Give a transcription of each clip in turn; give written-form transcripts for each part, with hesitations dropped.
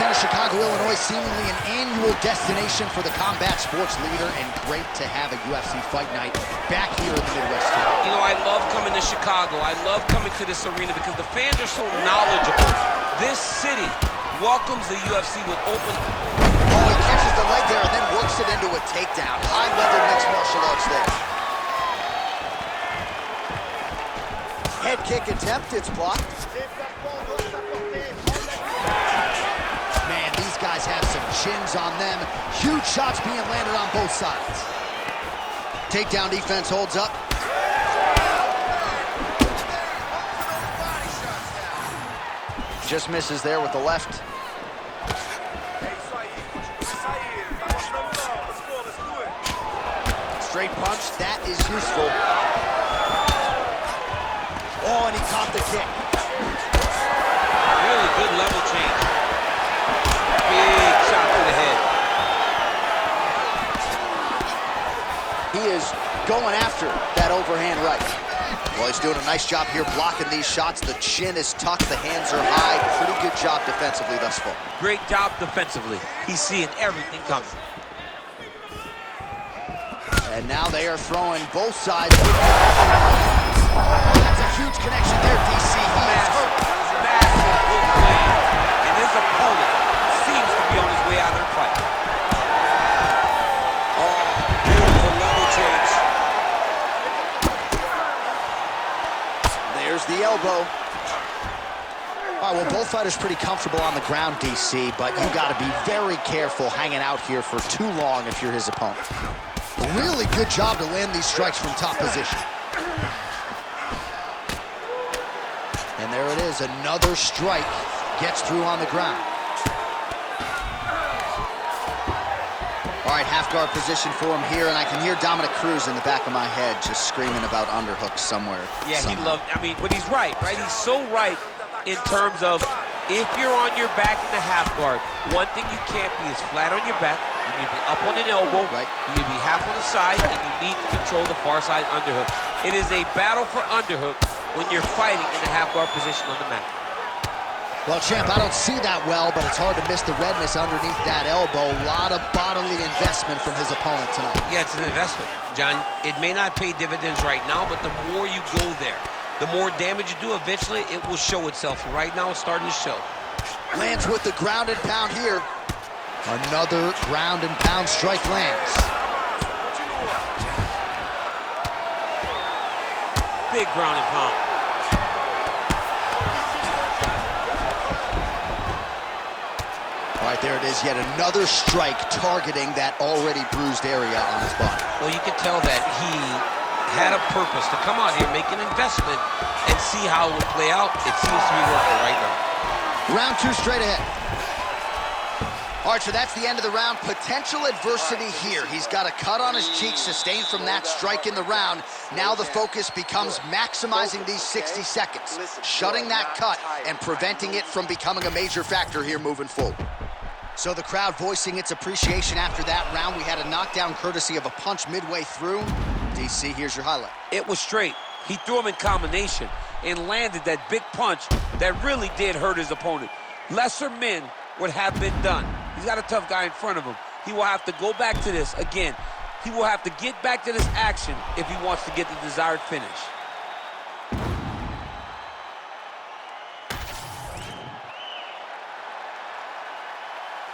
Center, Chicago, Illinois, seemingly an annual destination for the combat sports leader, and great to have a UFC fight night back here in the Midwest. You know, I love coming to Chicago. I love coming to this arena because the fans are so knowledgeable. This city welcomes the UFC with open... Oh, he catches the leg there and then works it into a takedown. High-level mixed martial arts there. Head kick attempt, it's blocked. Man, these guys have some chins on them. Huge shots being landed on both sides. Takedown defense holds up. Just misses there with the left. Straight punch, that is useful. Oh, and he caught the kick. Really good level change. Big shot to the head. He is going after that overhand right. Well, he's doing a nice job here blocking these shots. The chin is tucked, the hands are high. Pretty good job defensively thus far. Great job defensively. He's seeing everything coming. And now they are throwing both sides. That's a huge connection there, DC. Massive good play. And his opponent seems to be on his way out of the fight. Oh, beautiful level change. There's the elbow. All right, well, both fighters pretty comfortable on the ground, DC, but you got to be very careful hanging out here for too long if you're his opponent. Really good job to land these strikes from top position. And there it is, another strike gets through on the ground. All right, half guard position for him here, and I can hear Dominic Cruz in the back of my head just screaming about underhooks somewhere. Yeah, he loved, I mean, but he's right? He's so right in terms of if you're on your back in the half guard, one thing you can't be is flat on your back. You need to be up on an elbow, right? You need to be half on the side, and you need to control the far side underhook. It is a battle for underhook when you're fighting in the half guard position on the mat. Well, champ, I don't see that well, but it's hard to miss the redness underneath that elbow. A lot of bodily investment from his opponent tonight. Yeah, it's an investment, John. It may not pay dividends right now, but the more you go there, the more damage you do, eventually it will show itself. Right now, it's starting to show. Lands with the ground and pound here. Another ground and pound strike lands. Big ground and pound. All right, there it is, yet another strike targeting that already bruised area on his body. Well, you can tell that he had a purpose to come out here, make an investment, and see how it would play out. It seems to be working right now. Round two straight ahead. All right, so that's the end of the round. Potential adversity here. He's got a cut on his cheek sustained from that strike in the round. Now the focus becomes maximizing these 60 seconds, shutting that cut and preventing it from becoming a major factor here moving forward. So the crowd voicing its appreciation after that round. We had a knockdown courtesy of a punch midway through. DC, here's your highlight. It was straight. He threw him in combination and landed that big punch that really did hurt his opponent. Lesser men would have been done. He's got a tough guy in front of him. He will have to go back to this again. He will have to get back to this action if he wants to get the desired finish.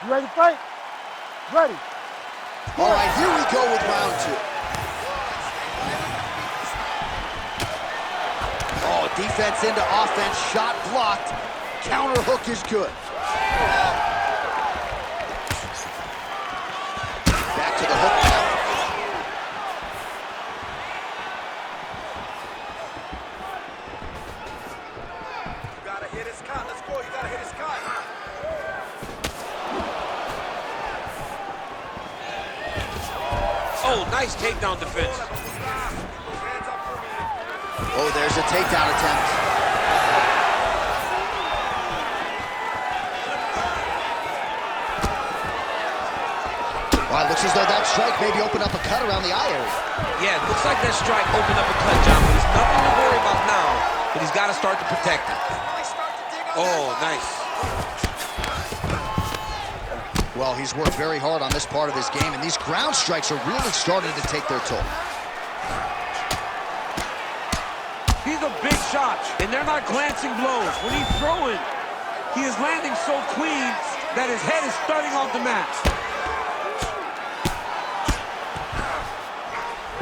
You ready to fight? Ready. All right, here we go with round two. Oh, defense into offense, shot blocked. Counter hook is good. Back to the hook now. You gotta hit his cut. Let's go. You gotta hit his cut. Oh, nice takedown defense. Oh, there's a takedown attempt. Well, it looks as though that strike maybe opened up a cut around the eye area. Yeah, it looks like that strike opened up a cut, John, but there's nothing to worry about now, but he's got to start to protect it. Oh, nice. Well, he's worked very hard on this part of his game, and these ground strikes are really starting to take their toll. These are big shots, and they're not glancing blows. When he's throwing, he is landing so clean that his head is starting off the mat.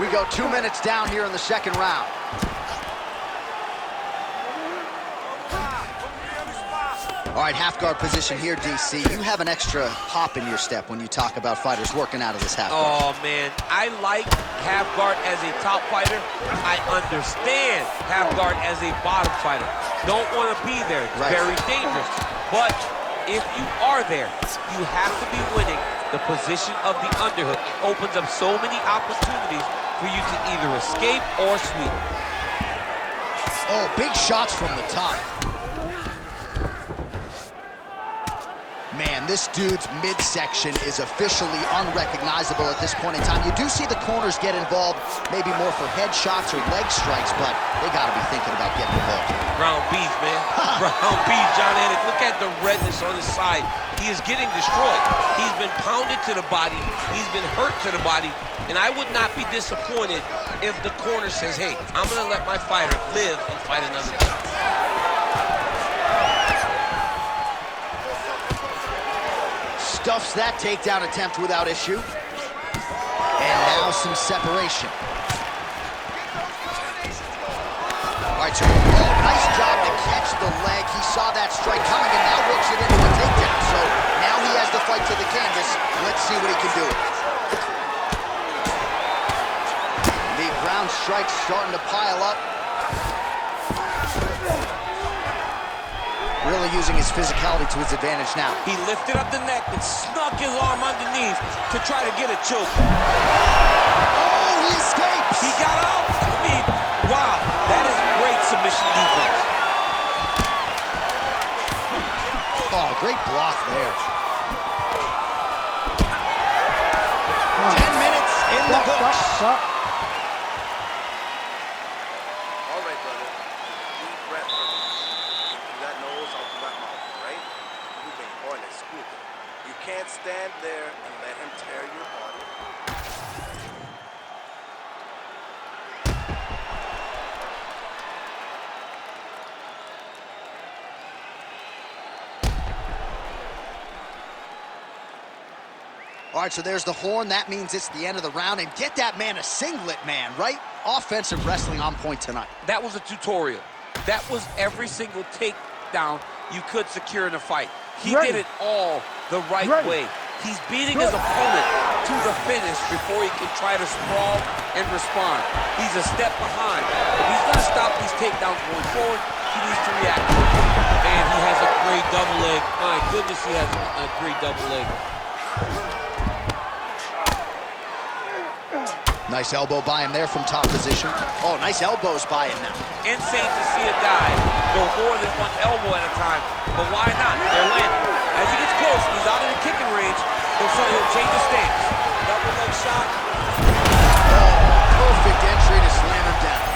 We go 2 minutes down here in the second round. All right, half guard position here, DC. You have an extra hop in your step when you talk about fighters working out of this half guard. Oh, man, I like half guard as a top fighter. I understand half guard as a bottom fighter. Don't want to be there. It's very dangerous. But if you are there, you have to be winning the position of the underhook. It opens up so many opportunities for you to either escape or sweep. Oh, big shots from the top. Man, this dude's midsection is officially unrecognizable at this point in time. You do see the corners get involved, maybe more for head shots or leg strikes, but they got to be thinking about getting involved. Ground beef, man. Ground beef, John Anik. Look at the redness on his side. He is getting destroyed. He's been pounded to the body. He's been hurt to the body. And I would not be disappointed if the corner says, hey, I'm going to let my fighter live and fight another time. Stuffs that takedown attempt without issue. And now some separation. All right, so nice job to catch the leg. He saw that strike coming and now works it into a takedown. So now he has the fight to the canvas. Let's see what he can do. The ground strikes starting to pile up. Really using his physicality to his advantage now. He lifted up the neck and snuck his arm underneath to try to get a choke. Oh, he escapes! He got out. I mean, wow, that is great submission defense. Oh, great block there. 10 minutes in the books. Stop. All right, brother. Deep breath for me. Through that nose, out through that mouth, right? You've been going to school. You can't stand there and let him tear your heart. All right, so there's the horn. That means it's the end of the round. And get that man a singlet, man, right? Offensive wrestling on point tonight. That was a tutorial. That was every single takedown you could secure in a fight. He did it all the right way. He's beating his opponent to the finish before he can try to sprawl and respond. He's a step behind. If he's going to stop these takedowns going forward, he needs to react. And he has a great double leg. My goodness, he has a great double leg. Nice elbow by him there from top position. Oh, nice elbows by him now. Insane to see a guy go more than one elbow at a time, but why not? They're landing. As he gets close, he's out of the kicking range, he'll change his stance. Double leg shot. Oh, perfect entry to slam him down.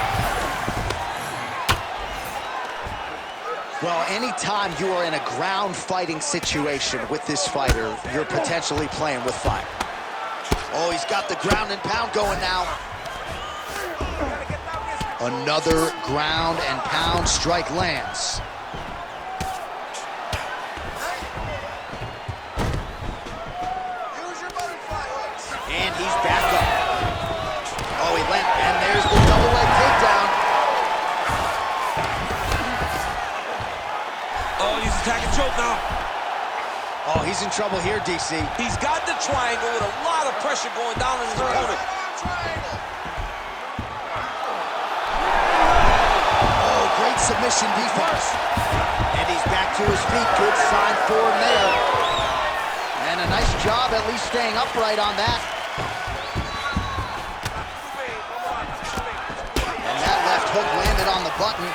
Well, anytime you are in a ground fighting situation with this fighter, you're potentially playing with fire. Oh, he's got the ground and pound going now. Another ground and pound strike lands. And he's back up. Oh, he went, and there's the double leg takedown. Oh, he's attacking choke now. Oh, he's in trouble here, DC. He's got the triangle with a lot of pressure going down on his opponent. Oh, great submission defense. And he's back to his feet. Good sign for him there. And a nice job at least staying upright on that. And that left hook landed on the button.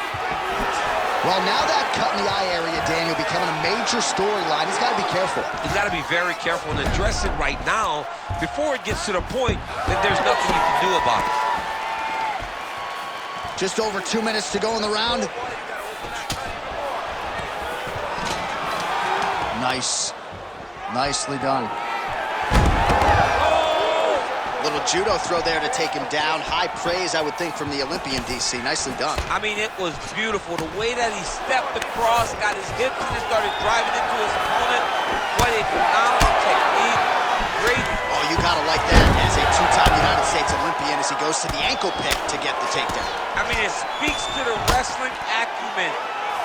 Well, now that cut in the eye area, Daniel, becoming a major storyline. He's got to be careful. He's got to be very careful and address it right now before it gets to the point that there's nothing he can do about it. Just over 2 minutes to go in the round. Nice. Nicely done. Little judo throw there to take him down. High praise, I would think, from the Olympian, DC. Nicely done. I mean, it was beautiful. The way that he stepped across, got his hips in and started driving into his opponent. What a phenomenal technique. Great. Oh, you gotta like that as a two-time United States Olympian as he goes to the ankle pick to get the takedown. I mean, it speaks to the wrestling acumen.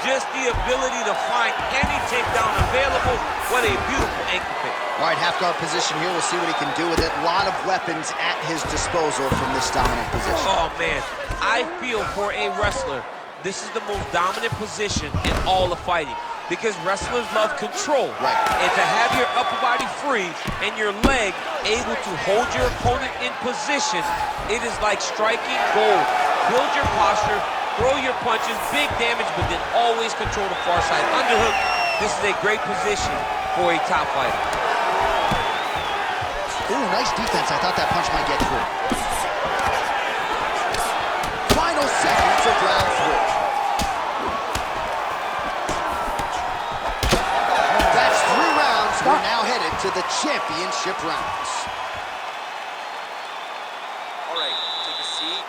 Just the ability to find any takedown available. What a beautiful ankle pick. All right, half guard position here. We'll see what he can do with it. A lot of weapons at his disposal from this dominant position. Oh, man. I feel for a wrestler, this is the most dominant position in all of fighting because wrestlers love control. Right. And to have your upper body free and your leg able to hold your opponent in position, it is like striking gold. Build your posture, throw your punches, big damage, but then always control the far side. Underhook, this is a great position for a top fighter. Ooh, nice defense. I thought that punch might get through. Final seconds of round 3. That's 3 rounds. We're now headed to the championship rounds. All right, take a seat.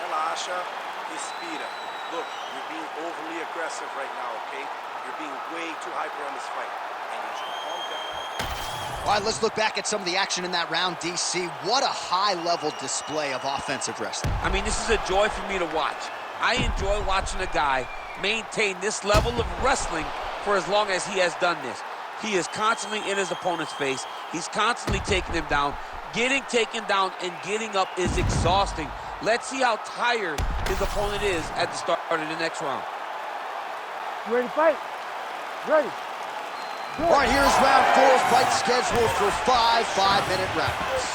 Relaxa. Respira. Look, you're being overly aggressive right now, okay? You're being way too hyper on this fight. And you should calm down. All right, let's look back at some of the action in that round, DC. What a high-level display of offensive wrestling. I mean, this is a joy for me to watch. I enjoy watching a guy maintain this level of wrestling for as long as he has done this. He is constantly in his opponent's face. He's constantly taking him down. Getting taken down and getting up is exhausting. Let's see how tired his opponent is at the start of the next round. You ready to fight? Ready. Good. All right, here's round 4. Fight scheduled for 5 5-minute rounds.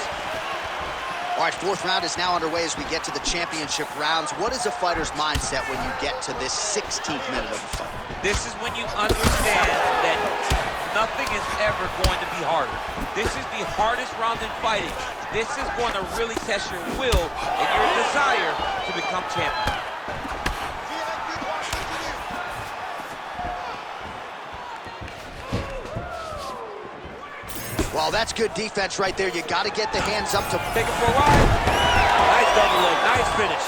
All right, 4th round is now underway as we get to the championship rounds. What is a fighter's mindset when you get to this 16th minute of the fight? This is when you understand that nothing is ever going to be harder. This is the hardest round in fighting. This is going to really test your will and your desire to become champion. Well, that's good defense right there. You got to get the hands up to... Take it for a ride. Nice double leg. Nice finish.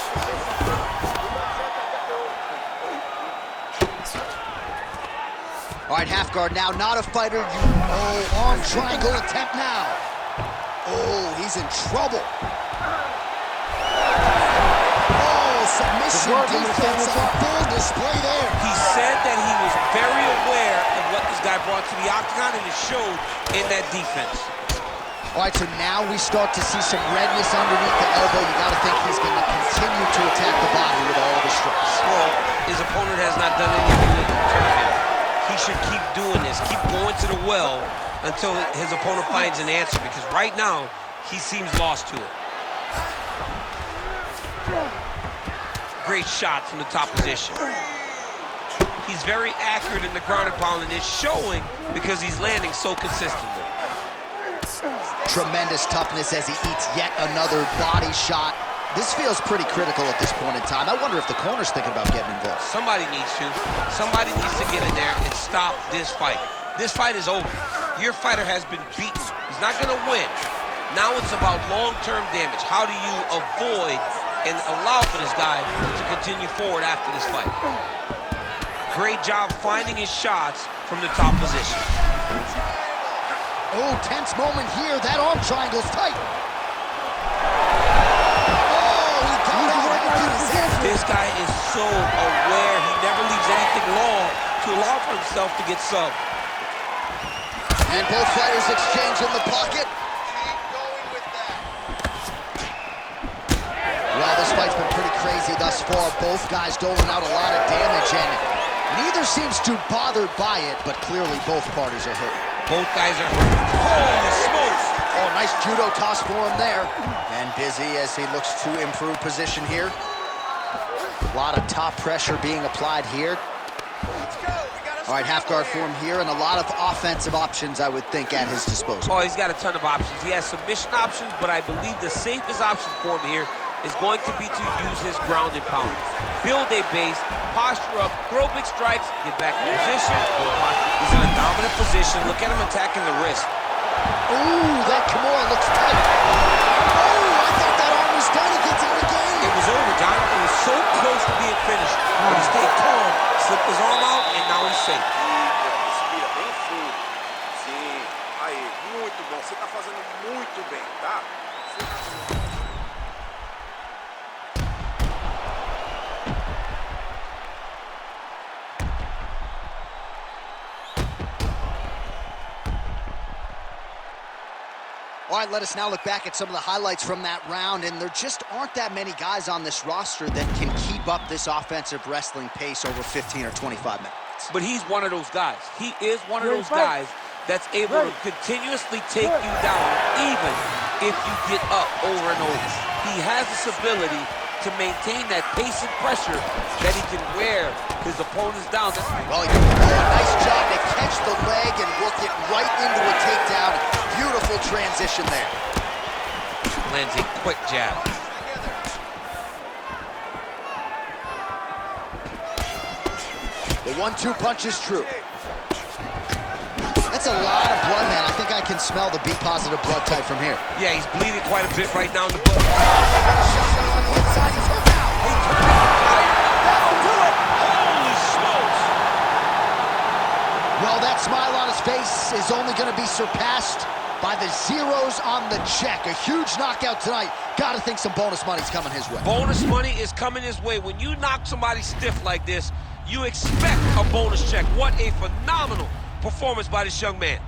All right, half guard now. Not a fighter. Oh, arm triangle attempt now. Oh, he's in trouble. Oh, submission defense on full display there. He said that he was very aware of what this guy brought to the octagon, and it showed in that defense. All right, so now we start to see some redness underneath the elbow. You got to think he's going to continue to attack the body with all the strikes. Well, his opponent has not done anything to deter him. He should keep doing this, keep going to the well until his opponent finds an answer, because right now, he seems lost to it. Great shot from the top position. He's very accurate in the ground and pound, and it's showing because he's landing so consistently. Tremendous toughness as he eats yet another body shot. This feels pretty critical at this point in time. I wonder if the corner's thinking about getting involved. Somebody needs to. Somebody needs to get in there and stop this fight. This fight is over. Your fighter has been beaten. He's not going to win. Now it's about long-term damage. How do you avoid and allow for this guy to continue forward after this fight? Great job finding his shots from the top position. Oh, tense moment here. That arm triangle's tight. This guy is so aware. He never leaves anything long to allow for himself to get subbed. And both fighters exchange in the pocket. Keep going with that. Well, this fight's been pretty crazy thus far. Both guys doling out a lot of damage, and neither seems too bothered by it, but clearly both parties are hurt. Both guys are hurt. Holy smokes! Oh, nice judo toss for him there. And busy as he looks to improve position here. A lot of top pressure being applied here. All right, half guard for him here, and a lot of offensive options, I would think, at his disposal. Oh, he's got a ton of options. He has submission options, but I believe the safest option for him here is going to be to use his ground and pound. Build a base, posture up, throw big strikes, get back in position. He's in a dominant position. Look at him attacking the wrist. Ooh, that Kimura looks tight. Oh, safe. Respira bem fundo. Sim. Aí, muito bom. Você tá fazendo muito bem, tá? All right, let us now look back at some of the highlights from that round, and there just aren't that many guys on this roster that can keep up this offensive wrestling pace over 15 or 25 minutes. But he's one of those guys. He is one of those guys that's able to continuously take you down, even if you get up over and over. He has this ability to maintain that pace and pressure that he can wear his opponents down. Well, he did a nice job to catch the leg and work it right into a takedown. Beautiful transition there. Lands a quick jab. The 1-2 punch is true. That's a lot of blood, man. I think I can smell the B-positive blood type from here. Yeah, he's bleeding quite a bit right now in the butt. Well, that smile on his face is only going to be surpassed by the zeros on the check. A huge knockout tonight. Got to think some bonus money's coming his way. Bonus money is coming his way. When you knock somebody stiff like this, you expect a bonus check. What a phenomenal performance by this young man.